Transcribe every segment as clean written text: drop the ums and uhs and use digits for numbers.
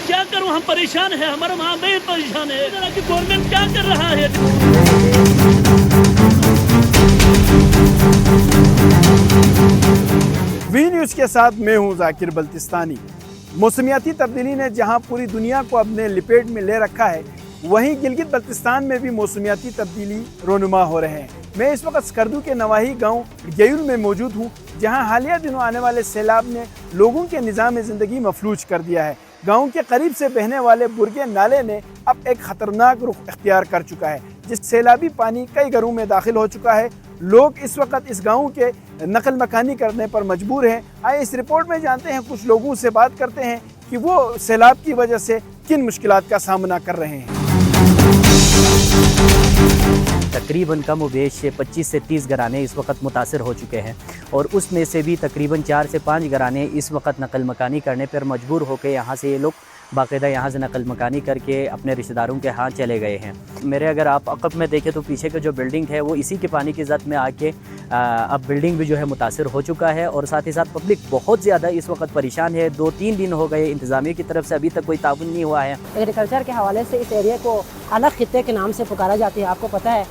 کیا کروں ہم پریشان ہیں, ہمارا ماں بہن پریشان ہے کہ گورنمنٹ کیا کر رہا ہے. وی نیوز کے ساتھ میں ہوں ذاکر بلتستانی. موسمیاتی تبدیلی نے جہاں پوری دنیا کو اپنے لپیٹ میں لے رکھا ہے, وہیں گلگت بلتستان میں بھی موسمیاتی تبدیلی رونما ہو رہے ہیں. میں اس وقت سکردو کے نواحی گاؤں گیول میں موجود ہوں, جہاں حالیہ دنوں آنے والے سیلاب نے لوگوں کے نظام زندگی مفلوج کر دیا ہے. گاؤں کے قریب سے بہنے والے برگے نالے نے اب ایک خطرناک رخ اختیار کر چکا ہے, جس سیلابی پانی کئی گھروں میں داخل ہو چکا ہے. لوگ اس وقت اس گاؤں کے نقل مکانی کرنے پر مجبور ہیں. آئے اس رپورٹ میں جانتے ہیں, کچھ لوگوں سے بات کرتے ہیں کہ وہ سیلاب کی وجہ سے کن مشکلات کا سامنا کر رہے ہیں. تقریباً کم و بیش 25 سے 30 گھرانے اس وقت متاثر ہو چکے ہیں, اور اس میں سے بھی تقریباً 4 سے 5 گھرانے اس وقت نقل مکانی کرنے پر مجبور ہو کے یہاں سے یہ لوگ باقاعدہ یہاں سے نقل مکانی کر کے اپنے رشتہ داروں کے ہاں چلے گئے ہیں. میرے اگر آپ عقب میں دیکھیں تو پیچھے کا جو بلڈنگ ہے وہ اسی کے پانی کی زد میں آ کے اب بلڈنگ بھی جو ہے متاثر ہو چکا ہے, اور ساتھ ہی ساتھ پبلک بہت زیادہ اس وقت پریشان ہے. 2-3 دن ہو گئے, انتظامیہ کی طرف سے ابھی تک کوئی تعاون نہیں ہوا ہے. ایگریکلچر کے حوالے سے اس ایریا کو الگ خطے کے نام سے پکارا جاتی ہے, آپ کو پتہ ہے.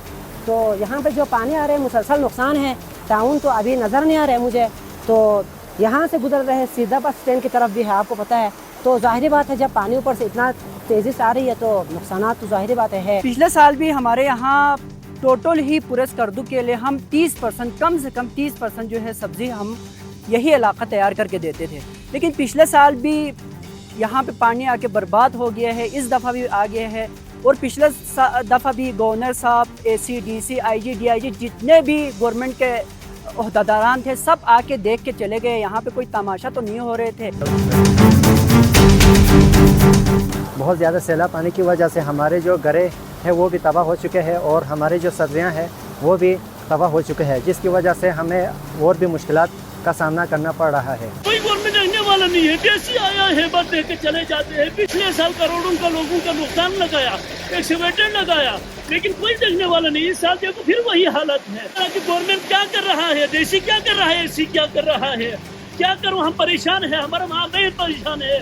تو یہاں پہ جو پانی آ رہے ہیں مسلسل نقصان ہے. تعاون تو ابھی نظر نہیں آ رہا ہے مجھے. تو یہاں سے گزر رہے سیدھا بس اسٹینڈ کی طرف بھی ہے, آپ کو پتہ ہے. تو ظاہری بات ہے جب پانی اوپر سے اتنا تیزی سے آ رہی ہے تو نقصانات تو ظاہری بات ہے. پچھلے سال بھی ہمارے یہاں ٹوٹل ہی پورے سکردو کے لیے ہم 30%, کم سے کم 30% جو ہے سبزی ہم یہی علاقہ تیار کر کے دیتے تھے. لیکن پچھلے سال بھی یہاں پہ پانی آ کے برباد ہو گیا ہے, اس دفعہ بھی آ گیا ہے. اور پچھلے دفعہ بھی گورنر صاحب, AC, DC, IG, DIG جتنے بھی گورنمنٹ کے عہدیداران تھے سب آ کے دیکھ کے چلے گئے. یہاں پہ کوئی تماشا تو نہیں ہو رہے تھے. بہت زیادہ سیلاب آنے کی وجہ سے ہمارے جو گھریں ہیں وہ بھی تباہ ہو چکے ہیں, اور ہماری جو سبزیاں ہیں وہ بھی تباہ ہو چکے ہیں, جس کی وجہ سے ہمیں اور بھی مشکلات کا سامنا کرنا پڑ رہا ہے. کوئی گورنمنٹ دیکھنے والا نہیں ہے, جیسی آیا ہے بس دیکھ کے چلے جاتے ہیں. پچھلے سال کروڑوں کا لوگوں کا نقصان لگایا, ایکسیویٹر لگایا, لیکن کوئی دیکھنے والا نہیں. اس سال دیکھو پھر وہی حالت ہے کہ گورنمنٹ کیا کر رہا ہے, دیسی کیا کر رہا ہے, ایسی کیا کر رہا ہے. کیا کروں ہم پریشان ہیں, ہمارا ماں بہن پریشان ہے.